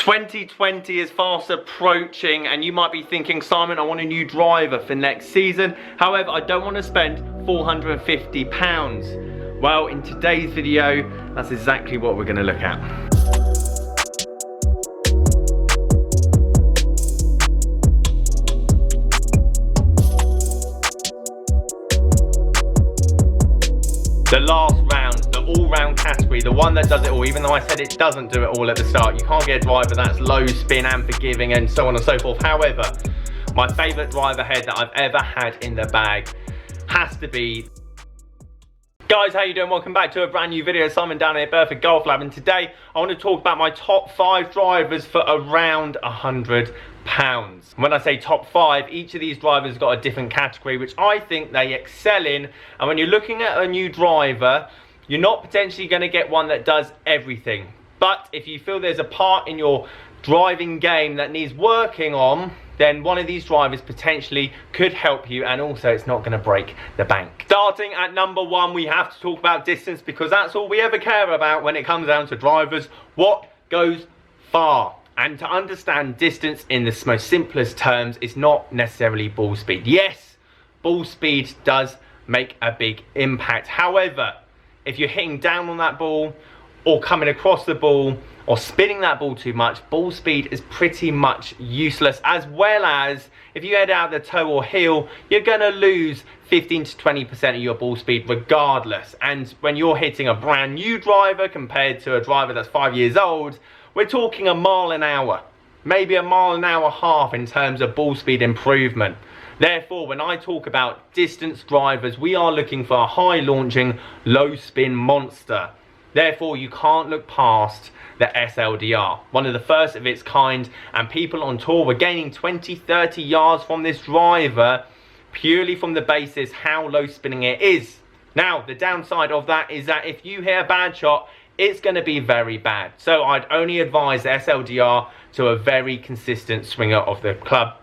2020 is fast approaching and you might be thinking, Simon, I want a new driver for next season. However, I don't want to spend £450. Well, in today's video, that's exactly what we're going to look at. The last round, the all-round category, the one that does it all, even though I said it doesn't do it all at the start. You can't get a driver that's low spin and forgiving and so on and so forth. However, my favourite driver head that I've ever had in the bag has to be... Guys, how you doing? Welcome back to a brand new video. Simon down here at Burford Golf Lab, and today I want to talk about my top 5 drivers for around £100. When I say top 5, each of these drivers has got a different category which I think they excel in, and when you're looking at a new driver, you're not potentially going to get one that does everything. But if you feel there's a part in your driving game that needs working on, then one of these drivers potentially could help you, and also it's not going to break the bank. Starting at number 1, we have to talk about distance, because that's all we ever care about when it comes down to drivers. What goes far? And to understand distance in the most simplest terms, is not necessarily ball speed. Yes, ball speed does make a big impact. However, if you're hitting down on that ball, or coming across the ball, or spinning that ball too much, ball speed is pretty much useless. As well as, if you head out the toe or heel, you're gonna lose 15 to 20% of your ball speed regardless. And when you're hitting a brand new driver compared to a driver that's 5 years old, we're talking a mile an hour, maybe a mile an hour half in terms of ball speed improvement. Therefore, when I talk about distance drivers, we are looking for a high launching, low spin monster. Therefore, you can't look past the SLDR, one of the first of its kind, and people on tour were gaining 20-30 yards from this driver purely from the basis how low spinning it is. Now, the downside of that is that if you hit a bad shot, it's going to be very bad. So I'd only advise the SLDR to a very consistent swinger of the club.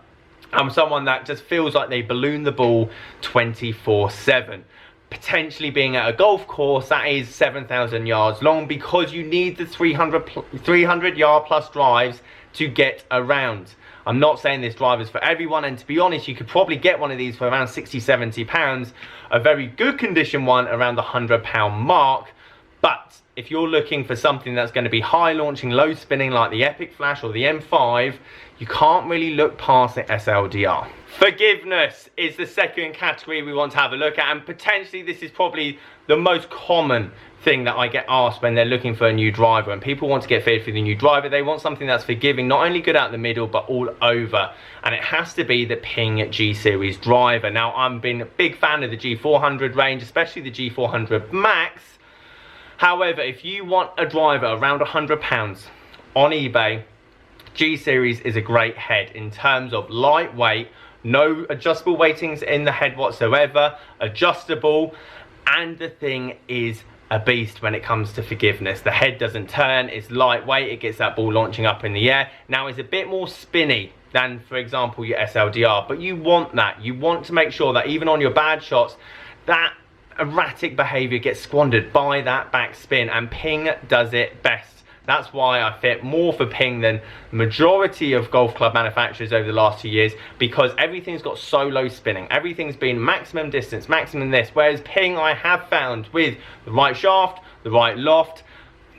I'm someone that just feels like they balloon the ball 24/7. Potentially being at a golf course that is 7,000 yards long, because you need the 300 yard plus drives to get around. I'm not saying this drive is for everyone, and to be honest, you could probably get one of these for around £60-70, a very good condition one around the £100 mark. But if you're looking for something that's going to be high launching, low spinning like the Epic Flash or the M5, you can't really look past the SLDR. Forgiveness is the second category we want to have a look at, and potentially this is probably the most common thing that I get asked when they're looking for a new driver. And people want to get fitted for the new driver, they want something that's forgiving, not only good out the middle but all over, and it has to be the Ping G Series driver. Now, I've been a big fan of the G400 range, especially the G400 Max. However, if you want a driver around £100 on eBay, G Series is a great head in terms of lightweight, no adjustable weightings in the head whatsoever, adjustable, and the thing is a beast when it comes to forgiveness. The head doesn't turn, it's lightweight, it gets that ball launching up in the air. Now, it's a bit more spinny than, for example, your SLDR, but you want that. You want to make sure that even on your bad shots, that erratic behavior gets squandered by that backspin, and Ping does it best. That's why I fit more for Ping than the majority of golf club manufacturers over the last 2 years, because everything's got so low spinning. Everything's been maximum distance, maximum this, whereas Ping, I have found, with the right shaft, the right loft,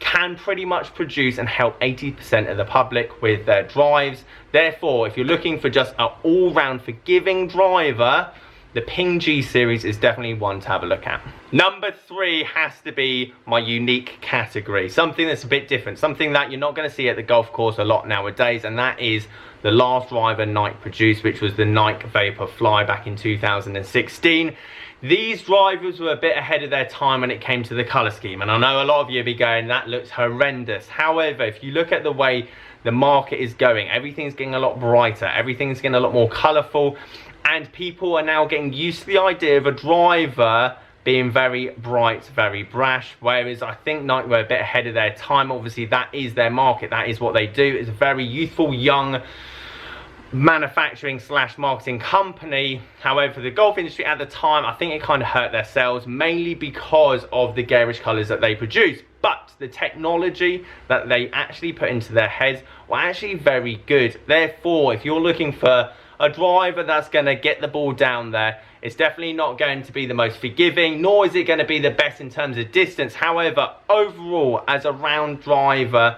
can pretty much produce and help 80% of the public with their drives. Therefore, if you're looking for just an all-round forgiving driver, the Ping G Series is definitely one to have a look at. Number 3 has to be my unique category. Something that's a bit different. Something that you're not going to see at the golf course a lot nowadays. And that is the last driver Nike produced, which was the Nike Vapor Fly back in 2016. These drivers were a bit ahead of their time when it came to the colour scheme. And I know a lot of you will be going, that looks horrendous. However, if you look at the way the market is going, everything's getting a lot brighter. Everything's getting a lot more colourful. And people are now getting used to the idea of a driver being very bright, very brash, whereas I think Nike were a bit ahead of their time. Obviously, that is their market, that is what they do. It's a very youthful, young manufacturing slash marketing company. However, for the golf industry at the time, I think it kind of hurt their sales, mainly because of the garish colours that they produce. but the technology that they actually put into their heads were actually very good. Therefore, if you're looking for a driver that's going to get the ball down there, it's definitely not going to be the most forgiving, nor is it going to be the best in terms of distance. However, overall, as a round driver,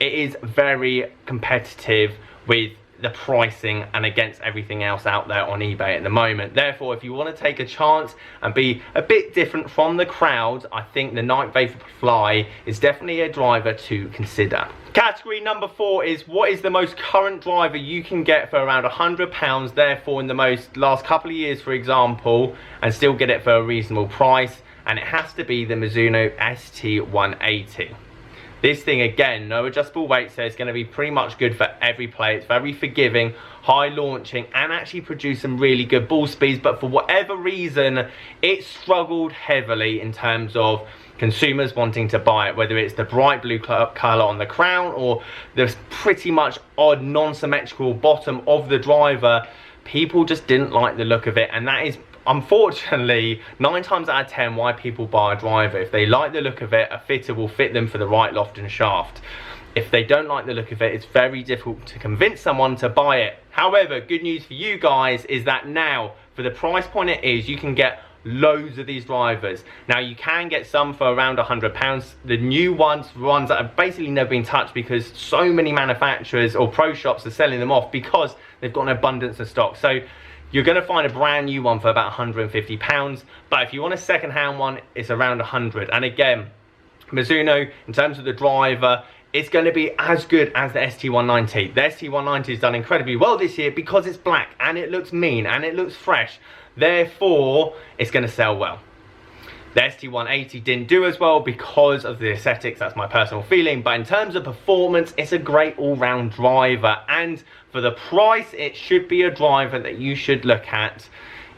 it is very competitive with the pricing and against everything else out there on eBay at the moment. Therefore, if you want to take a chance and be a bit different from the crowd, I think the Night Vapor Fly is definitely a driver to consider. Category number 4 is what is the most current driver you can get for around £100, therefore in the last couple of years, for example, and still get it for a reasonable price, and it has to be the Mizuno ST180. This thing, again, no adjustable weight, so it's going to be pretty much good for every play. It's very forgiving, high launching, and actually produce some really good ball speeds. But for whatever reason, it struggled heavily in terms of consumers wanting to buy it, whether it's the bright blue colour on the crown or the pretty much odd non-symmetrical bottom of the driver. People just didn't like the look of it, and that is unfortunately 9 times out of 10 why people buy a driver. If they like the look of it, a fitter will fit them for the right loft and shaft. If they don't like the look of it, it's very difficult to convince someone to buy it. However, good news for you guys is that now, for the price point it is, you can get loads of these drivers. Now, you can get some for around £100. The new ones that have basically never been touched, because so many manufacturers or pro shops are selling them off because they've got an abundance of stock. So you're going to find a brand new one for about £150, but if you want a second-hand one, it's around £100. And again, Mizuno, in terms of the driver, it's going to be as good as the ST190. The ST190 has done incredibly well this year because it's black and it looks mean and it looks fresh. Therefore, it's going to sell well. The ST180 didn't do as well because of the aesthetics, that's my personal feeling, but in terms of performance, it's a great all-round driver, and for the price, it should be a driver that you should look at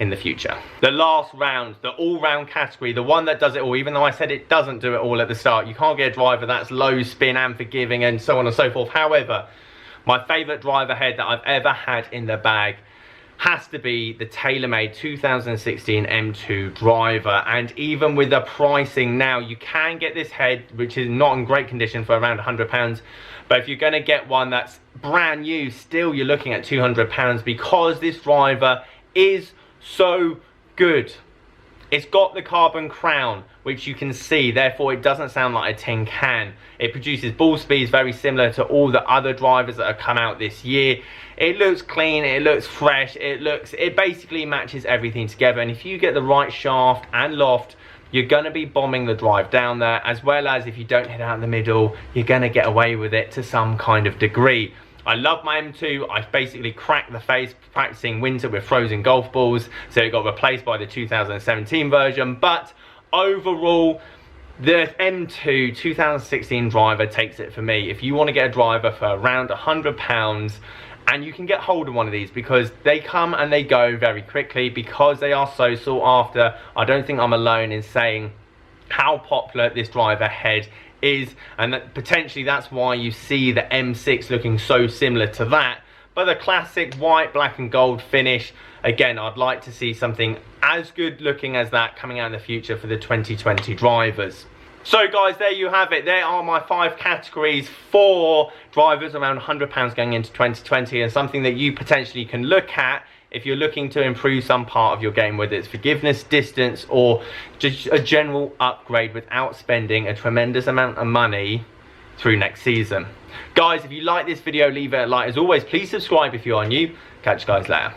in the future. The last round, the all-round category, the one that does it all, even though I said it doesn't do it all at the start. You can't get a driver that's low spin and forgiving and so on and so forth. However, my favourite driver head that I've ever had in the bag has to be the TaylorMade 2016 M2 driver, and even with the pricing now, you can get this head, which is not in great condition, for around £100, but if you're going to get one that's brand new, still you're looking at £200, because this driver is so good. It's got the carbon crown, which you can see, therefore it doesn't sound like a tin can. It produces ball speeds very similar to all the other drivers that have come out this year. It looks clean, it looks fresh, it basically matches everything together, and if you get the right shaft and loft, you're going to be bombing the drive down there, as well as if you don't hit out the middle, you're going to get away with it to some kind of degree. I love my M2. I basically cracked the face practicing winter with frozen golf balls, so it got replaced by the 2017 version, but overall, the M2 2016 driver takes it for me. If you want to get a driver for around £100, and you can get hold of one of these, because they come and they go very quickly, because they are so sought after. I don't think I'm alone in saying how popular this driver head is, and that potentially that's why you see the M6 looking so similar to that. But the classic white, black and gold finish, again, I'd like to see something as good looking as that coming out in the future for the 2020 drivers. So guys, there you have it. There are my 5 categories for drivers around £100 going into 2020, and something that you potentially can look at if you're looking to improve some part of your game, whether it's forgiveness, distance, or just a general upgrade without spending a tremendous amount of money through next season. Guys, if you like this video, leave it a like. As always, please subscribe if you are new. Catch you guys later.